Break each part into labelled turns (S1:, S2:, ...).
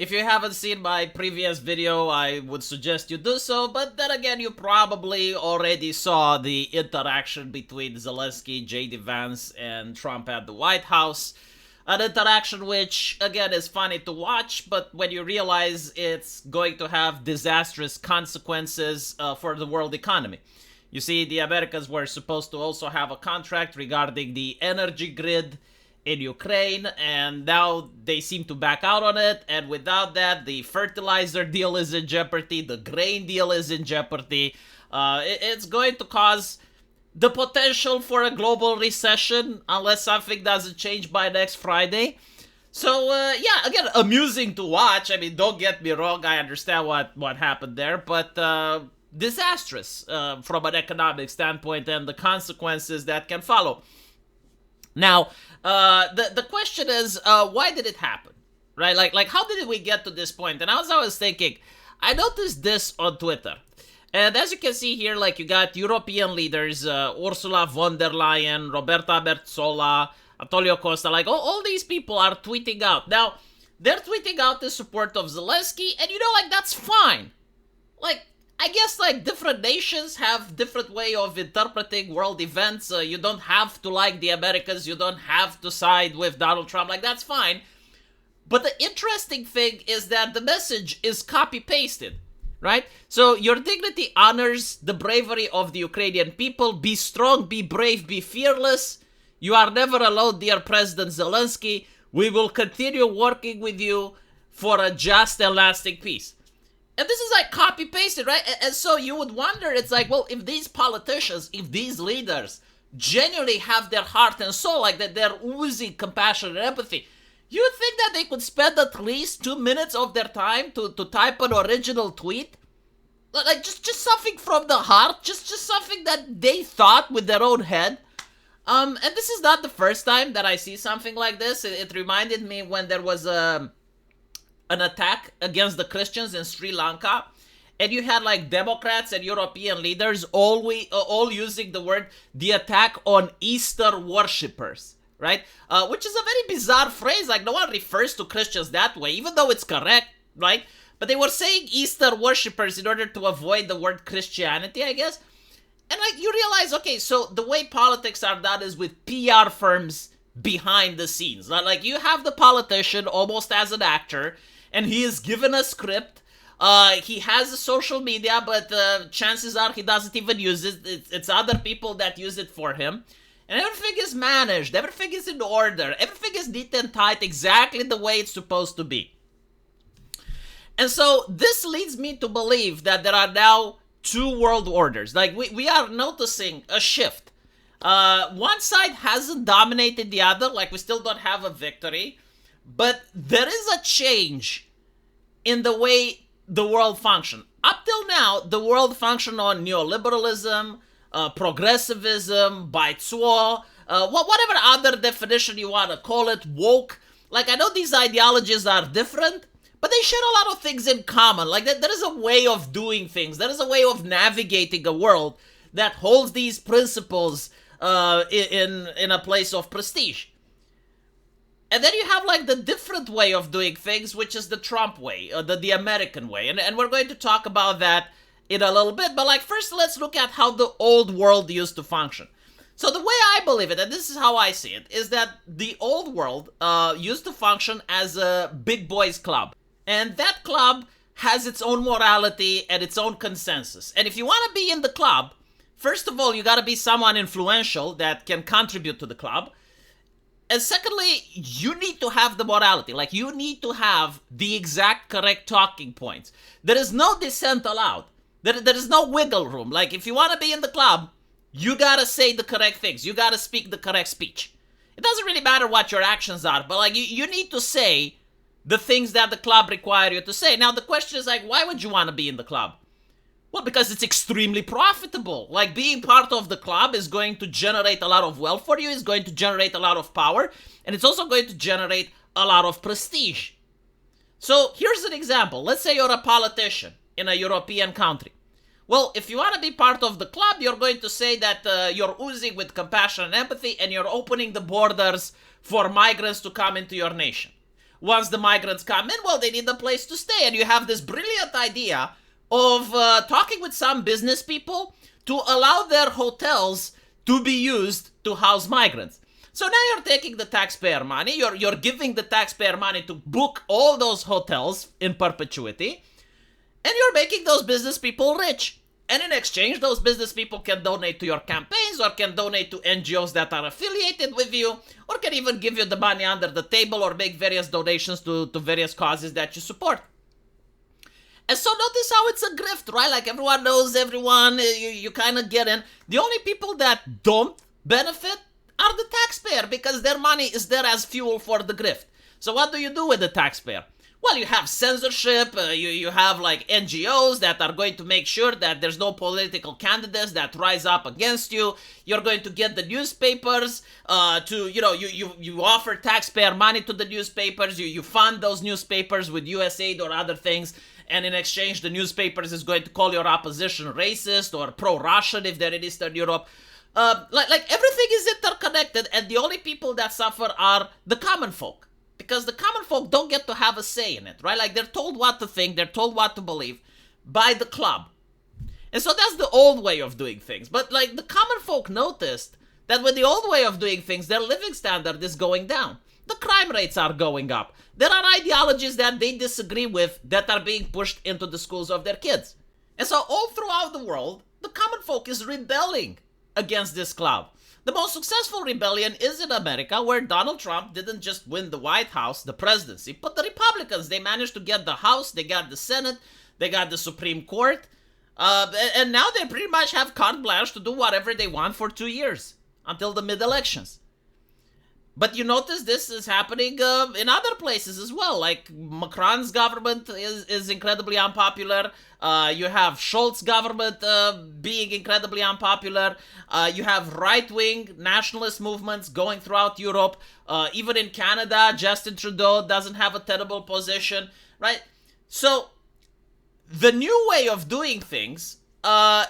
S1: If you haven't seen my previous video, I would suggest you do so, but then again, you probably already saw the interaction between Zelensky, J.D. Vance, and Trump at the White House. An interaction which, again, is funny to watch, but when you realize it's going to have disastrous consequences for the world economy. You see, the Americans were supposed to also have a contract regarding the energy grid in Ukraine, and now they seem to back out on it, and without that, the fertilizer deal is in jeopardy, the grain deal is in jeopardy. It's going to cause the potential for a global recession unless something doesn't change by next Friday. So, yeah, again, amusing to watch. I mean, don't get me wrong, I understand what happened there, but disastrous from an economic standpoint and the consequences that can follow. Now, the question is, why did it happen, right? Like, how did we get to this point? And as I was thinking, I noticed this on Twitter. And as you can see here, like, you got European leaders, Ursula von der Leyen, Roberta Metsola, Antonio Costa, like, all these people are tweeting out. Now, they're tweeting out the support of Zelensky, and like, that's fine. Like, I guess, like, different nations have different way of interpreting world events. You don't have to like the Americans. You don't have to side with Donald Trump. Like, that's fine. But the interesting thing is that the message is copy-pasted, right? So your dignity honors the bravery of the Ukrainian people. Be strong, be brave, be fearless. You are never alone, dear President Zelensky. We will continue working with you for a just and lasting peace. And this is like copy-pasted, right? And so you would wonder, it's like, well, if these politicians, if these leaders genuinely have their heart and soul, like that they're oozing compassion and empathy, you would think that they could spend at least 2 minutes of their time to type an original tweet? Like, just something from the heart, just something that they thought with their own head. And this is not the first time that I see something like this. It reminded me when there was an attack against the Christians in Sri Lanka, and you had like Democrats and European leaders all using the word "the attack on Easter worshippers," right? Which is a very bizarre phrase. Like, no one refers to Christians that way, even though it's correct, right? But they were saying Easter worshippers in order to avoid the word Christianity, I guess. And like, you realize, okay, so the way politics are done is with PR firms behind the scenes. Like, you have the politician almost as an actor, and he is given a script. He has a social media, but chances are he doesn't even use it. It's other people that use it for him. And everything is managed. Everything is in order. Everything is neat and tight, exactly the way it's supposed to be. And so this leads me to believe that there are now two world orders. Like, we are noticing a shift. One side hasn't dominated the other. Like, we still don't have a victory. But there is a change in the way the world functions. Up till now, the world functioned on neoliberalism, progressivism, Baizuo, whatever other definition you want to call it, woke. Like, I know these ideologies are different, but they share a lot of things in common. Like, there is a way of doing things. There is a way of navigating a world that holds these principles in a place of prestige. And then you have, like, the different way of doing things, which is the Trump way, the American way. And we're going to talk about that in a little bit. But, like, first let's look at how the old world used to function. So the way I believe it, and this is how I see it, is that the old world used to function as a big boys club. And that club has its own morality and its own consensus. And if you want to be in the club, first of all, you got to be someone influential that can contribute to the club. And secondly, you need to have the morality. Like, you need to have the exact correct talking points. There is no dissent allowed. There is no wiggle room. Like, if you want to be in the club, you gotta say the correct things. You gotta speak the correct speech. It doesn't really matter what your actions are, but like, you need to say the things that the club require you to say. Now, the question is like, why would you want to be in the club? Well, because it's extremely profitable. Like, being part of the club is going to generate a lot of wealth for you, it's going to generate a lot of power, and it's also going to generate a lot of prestige. So, here's an example. Let's say you're a politician in a European country. Well, if you want to be part of the club, you're going to say that you're oozing with compassion and empathy, and you're opening the borders for migrants to come into your nation. once the migrants come in? Well, they need a place to stay. And you have this brilliant idea of talking with some business people to allow their hotels to be used to house migrants. So now you're taking the taxpayer money, you're giving the taxpayer money to book all those hotels in perpetuity, and you're making those business people rich. And in exchange, those business people can donate to your campaigns, or can donate to NGOs that are affiliated with you, or can even give you the money under the table, or make various donations to various causes that you support. And so notice how it's a grift, right? Like everyone knows everyone, you kind of get in. The only people that don't benefit are the taxpayer, because their money is there as fuel for the grift. So what do you do with the taxpayer? Well, you have censorship, you have like NGOs that are going to make sure that there's no political candidates that rise up against you. You're going to get the newspapers you offer taxpayer money to the newspapers, you fund those newspapers with USAID or other things, and in exchange the newspapers is going to call your opposition racist or pro-Russian if they're in Eastern Europe. Like everything is interconnected, and the only people that suffer are the common folk. Because the common folk don't get to have a say in it, right? Like they're told what to think, they're told what to believe by the club. And so that's the old way of doing things. But like the common folk noticed that with the old way of doing things, their living standard is going down. The crime rates are going up. There are ideologies that they disagree with that are being pushed into the schools of their kids. And so all throughout the world, the common folk is rebelling against this club. The most successful rebellion is in America, where Donald Trump didn't just win the White House, the presidency, but the Republicans. They managed to get the House, they got the Senate, they got the Supreme Court, and now they pretty much have carte blanche to do whatever they want for 2 years, until the mid-elections. But you notice this is happening in other places as well. Like Macron's government is incredibly unpopular. You have Scholz's government being incredibly unpopular. You have right-wing nationalist movements going throughout Europe. Even in Canada, Justin Trudeau doesn't have a tenable position, right? So the new way of doing things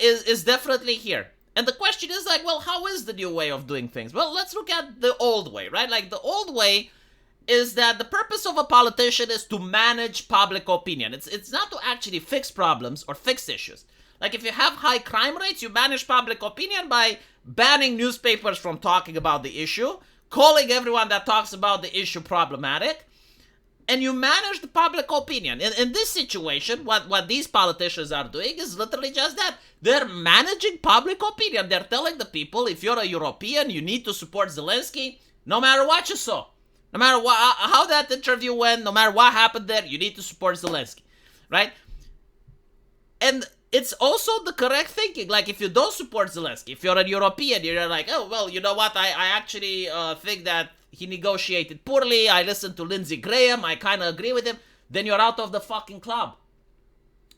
S1: is definitely here. And the question is like, well, how is the new way of doing things? Well, let's look at the old way, right? Like the old way is that the purpose of a politician is to manage public opinion. It's not to actually fix problems or fix issues. Like if you have high crime rates, you manage public opinion by banning newspapers from talking about the issue, calling everyone that talks about the issue problematic, and you manage the public opinion. In this situation, what these politicians are doing is literally just that. They're managing public opinion. They're telling the people, if you're a European, you need to support Zelensky, no matter what you saw. No matter how that interview went, no matter what happened there, you need to support Zelensky, right? And it's also the correct thinking. Like, if you don't support Zelensky, if you're a European, you're like, oh, well, you know what? I actually think that he negotiated poorly. I listened to Lindsey Graham. I kind of agree with him. Then you're out of the fucking club,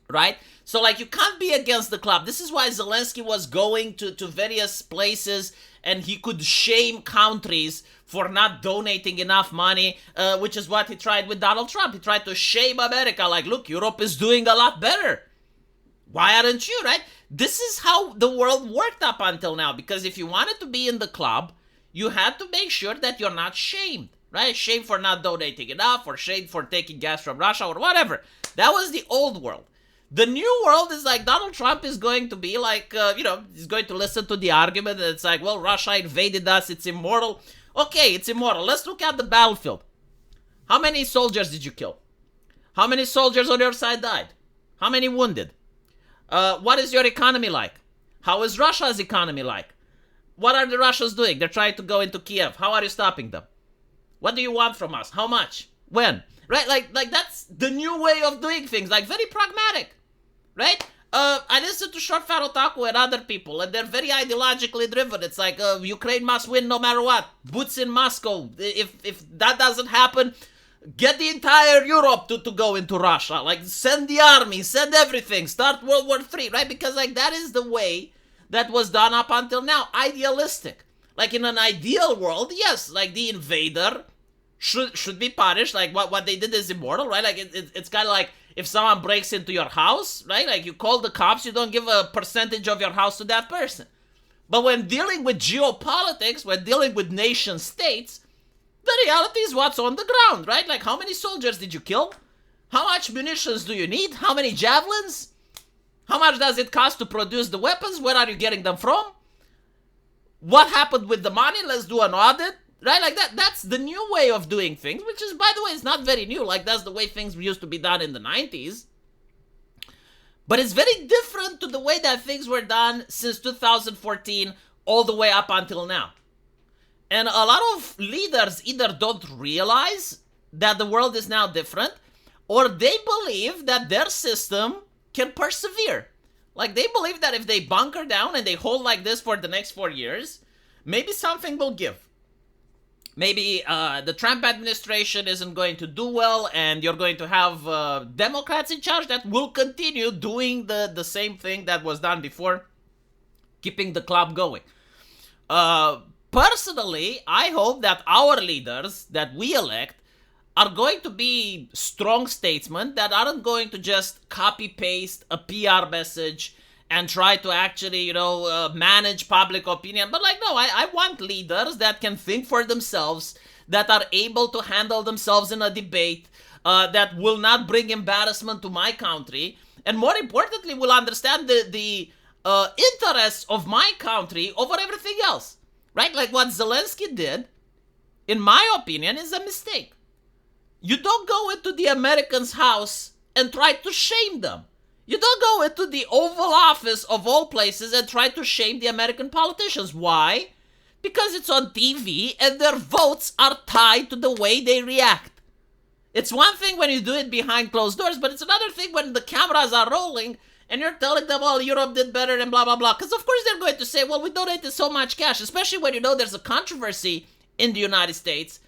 S1: right? So, like, you can't be against the club. This is why Zelensky was going to various places, and he could shame countries for not donating enough money, which is what he tried with Donald Trump. He tried to shame America. Like, look, Europe is doing a lot better. Why aren't you, right? This is how the world worked up until now. Because if you wanted to be in the club, you had to make sure that you're not shamed, right? Shamed for not donating enough, or shamed for taking gas from Russia, or whatever. That was the old world. The new world is like Donald Trump is going to be like, he's going to listen to the argument, and it's like, well, Russia invaded us, it's immoral. Okay, it's immoral. Let's look at the battlefield. How many soldiers did you kill? How many soldiers on your side died? How many wounded? What is your economy like? How is Russia's economy like? What are the Russians doing? They're trying to go into Kiev. How are you stopping them? What do you want from us? How much? When? Right? Like that's the new way of doing things. Like, very pragmatic. Right? I listen to Short Fat Otaku and other people, and they're very ideologically driven. It's like, Ukraine must win no matter what. Boots in Moscow. If that doesn't happen, get the entire Europe to go into Russia. Like, send the army, send everything, start World War III, right? Because, like, that is the way that was done up until now. Idealistic. Like, in an ideal world, yes, like, the invader should be punished. Like, what they did is immoral, right? Like, it's kind of like if someone breaks into your house, right? Like, you call the cops, you don't give a percentage of your house to that person. But when dealing with geopolitics, when dealing with nation states, The reality is what's on the ground, right? Like, how many soldiers did you kill? How much munitions do you need? How many javelins? How much does it cost to produce the weapons? Where are you getting them from? What happened with the money? Let's do an audit, right? Like that's the new way of doing things, which is, by the way, is not very new. Like, that's the way things used to be done in the 90s. But it's very different to the way that things were done since 2014 all the way up until now. And a lot of leaders either don't realize that the world is now different, or they believe that their system can persevere. Like, they believe that if they bunker down and they hold like this for the next 4 years, maybe something will give. Maybe the Trump administration isn't going to do well, and you're going to have Democrats in charge that will continue doing the same thing that was done before, keeping the club going. Personally, I hope that our leaders that we elect are going to be strong statesmen that aren't going to just copy-paste a PR message and try to actually, manage public opinion. But like, no, I want leaders that can think for themselves, that are able to handle themselves in a debate, that will not bring embarrassment to my country, and more importantly, will understand the interests of my country over everything else. Right? Like what Zelensky did, in my opinion, is a mistake. You don't go into the Americans' house and try to shame them. You don't go into the Oval Office of all places and try to shame the American politicians. Why? Because it's on TV and their votes are tied to the way they react. It's one thing when you do it behind closed doors, but it's another thing when the cameras are rolling and you're telling them, well, Europe did better and blah, blah, blah. Because of course they're going to say, well, we donated so much cash, especially when there's a controversy in the United States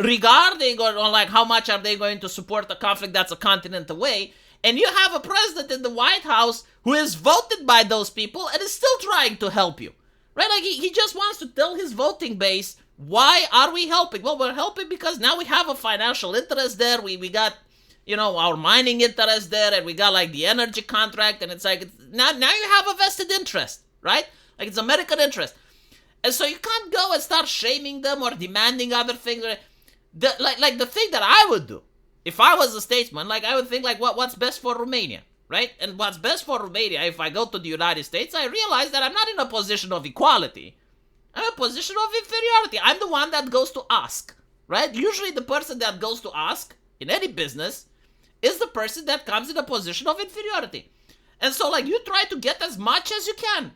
S1: regarding on like how much are they going to support a conflict that's a continent away. And you have a president in the White House who is voted by those people and is still trying to help you. Right? Like he just wants to tell his voting base, why are we helping? Well, we're helping because now we have a financial interest there. We got our mining interest there, and we got like the energy contract, and it's like now you have a vested interest, right? Like it's American interest, and so you can't go and start shaming them or demanding other things. Like the thing that I would do if I was a statesman, like I would think like what's best for Romania, right? And what's best for Romania, if I go to the United States, I realize that I'm not in a position of equality. I'm in a position of inferiority. I'm the one that goes to ask, right? Usually the person that goes to ask in any business is the person that comes in a position of inferiority. And so like you try to get as much as you can.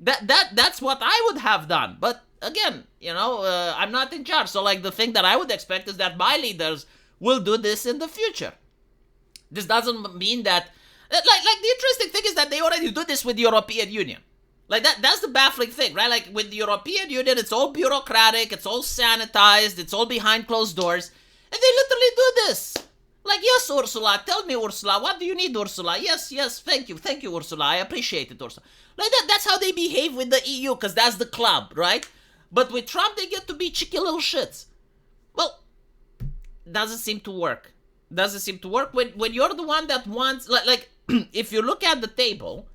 S1: That's what I would have done. But again, I'm not in charge. So like the thing that I would expect is that my leaders will do this in the future. This doesn't mean that like the interesting thing is that they already do this with the European Union. Like that's the baffling thing, right? Like with the European Union, it's all bureaucratic, it's all sanitized, it's all behind closed doors, and they literally do this. Like, yes, Ursula, tell me, Ursula, what do you need, Ursula? Yes, thank you, Ursula, I appreciate it, Ursula. Like that's how they behave with the EU, because that's the club, right? But with Trump, they get to be cheeky little shits. Well, doesn't seem to work. Doesn't seem to work when you're the one that wants, like if you look at the table,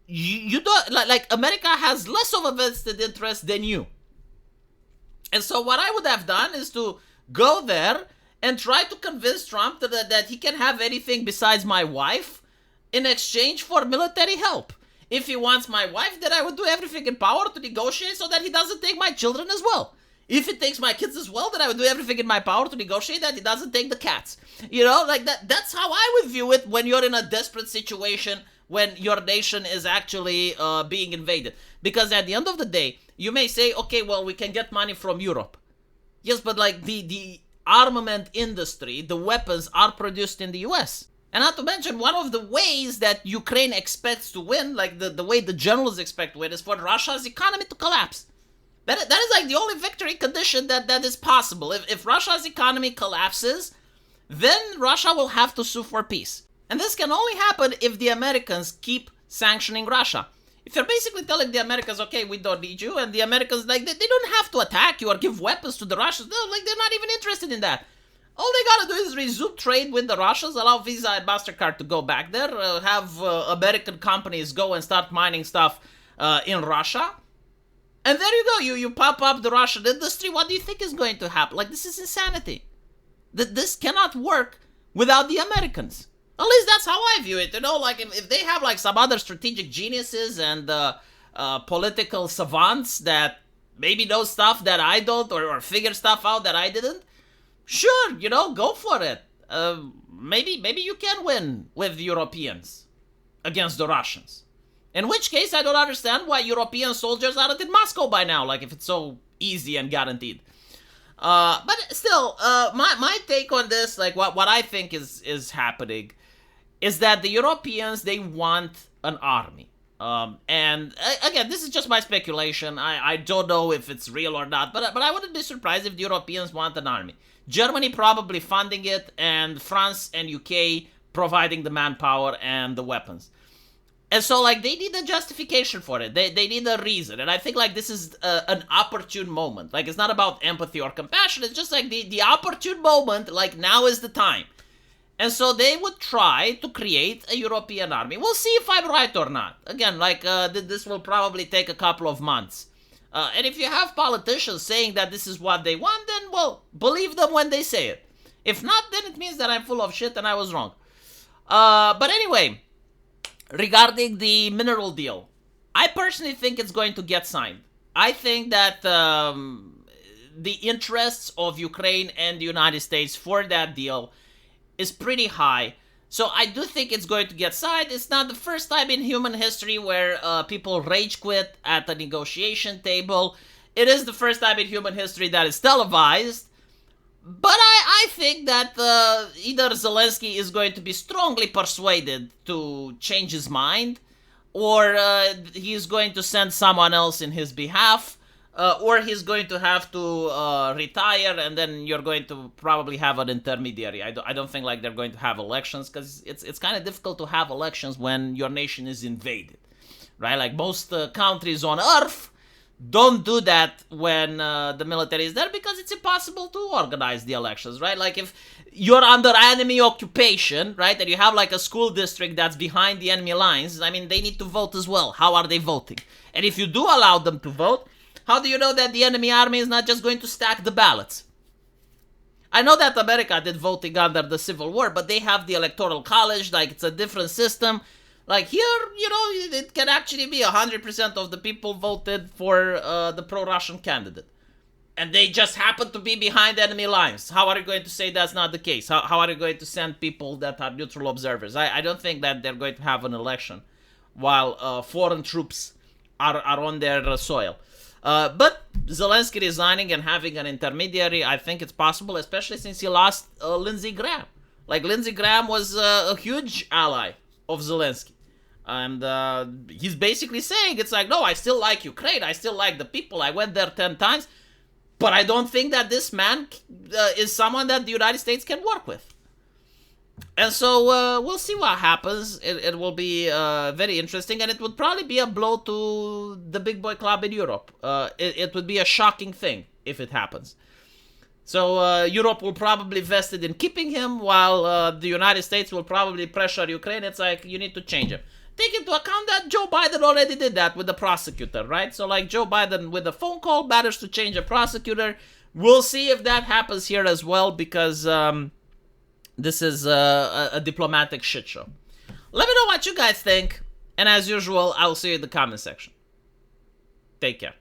S1: you don't, like America has less of a vested interest than you. And so what I would have done is to go there and try to convince Trump that he can have anything besides my wife in exchange for military help. If he wants my wife, then I would do everything in power to negotiate so that he doesn't take my children as well. If he takes my kids as well, then I would do everything in my power to negotiate that he doesn't take the cats. Like that's how I would view it when you're in a desperate situation, when your nation is actually being invaded. Because at the end of the day, you may say, okay, well, we can get money from Europe. Yes, but like the armament industry, the weapons are produced in the US. And not to mention, one of the ways that Ukraine expects to win, like the way the generals expect to win, is for Russia's economy to collapse. That is like the only victory condition that is possible. If Russia's economy collapses, then Russia will have to sue for peace. And this can only happen if the Americans keep sanctioning Russia. If you're basically telling the Americans, okay, we don't need you, and the Americans, like, they don't have to attack you or give weapons to the Russians. No, like, they're not even interested in that. All they gotta do is resume trade with the Russians, allow Visa and MasterCard to go back there, have American companies go and start mining stuff in Russia. And there you go. You pop up the Russian industry. What do you think is going to happen? Like, this is insanity. This cannot work without the Americans. At least that's how I view it. You know, like if they have like some other strategic geniuses and political savants that maybe know stuff that I don't, or figure stuff out that I didn't, sure, you know, go for it. Maybe you can win with the Europeans against the Russians. In which case, I don't understand why European soldiers aren't in Moscow by now, like if it's so easy and guaranteed. But still, my take on this, like what I think is happening, is that the Europeans, they want an army. And again, this is just my speculation. I don't know if it's real or not, but I wouldn't be surprised if the Europeans want an army. Germany probably funding it, and France and UK providing the manpower and the weapons. And so, like, they need a justification for it. They need a reason. And I think, like, this is an opportune moment. Like, it's not about empathy or compassion. It's just, like, the opportune moment, like, now is the time. And so they would try to create a European army. We'll see if I'm right or not. Again, like, this will probably take a couple of months. And if you have politicians saying that this is what they want, then, well, believe them when they say it. If not, then it means that I'm full of shit and I was wrong. But anyway, regarding the mineral deal, I personally think it's going to get signed. I think that the interests of Ukraine and the United States for that deal is pretty high. So I do think it's going to get signed. It's not the first time in human history where people rage quit at the negotiation table. It is the first time in human history that is televised. But I think that either Zelensky is going to be strongly persuaded to change his mind, or he's going to send someone else in his behalf, or he's going to have to retire, and then you're going to probably have an intermediary. I don't think like they're going to have elections, because it's kind of difficult to have elections when your nation is invaded, right? Like most countries on Earth don't do that when the military is there, because it's impossible to organize the elections, right? Like if you're under enemy occupation, right, and you have like a school district that's behind the enemy lines, I mean, they need to vote as well. How are they voting? And if you do allow them to vote, how do you know that the enemy army is not just going to stack the ballots? I know that America did voting under the Civil War, but they have the Electoral College, like it's a different system. Like here, you know, it can actually be 100% of the people voted for the pro-Russian candidate. And they just happen to be behind enemy lines. How are you going to say that's not the case? How are you going to send people that are neutral observers? I don't think that they're going to have an election while foreign troops are on their soil. But Zelensky resigning and having an intermediary, I think it's possible, especially since he lost Lindsey Graham. Like, Lindsey Graham was a huge ally of Zelensky. And he's basically saying, it's like, no, I still like Ukraine, I still like the people, I went there 10 times, but I don't think that this man is someone that the United States can work with. And so we'll see what happens. It will be very interesting, and it would probably be a blow to the big boy club in Europe. It would be a shocking thing if it happens. So Europe will probably vested in keeping him, while the United States will probably pressure Ukraine. It's like, you need to change him. Take into account that Joe Biden already did that with the prosecutor, right? So like Joe Biden with a phone call managed to change a prosecutor. We'll see if that happens here as well, because this is a diplomatic shit show. Let me know what you guys think. And as usual, I'll see you in the comment section. Take care.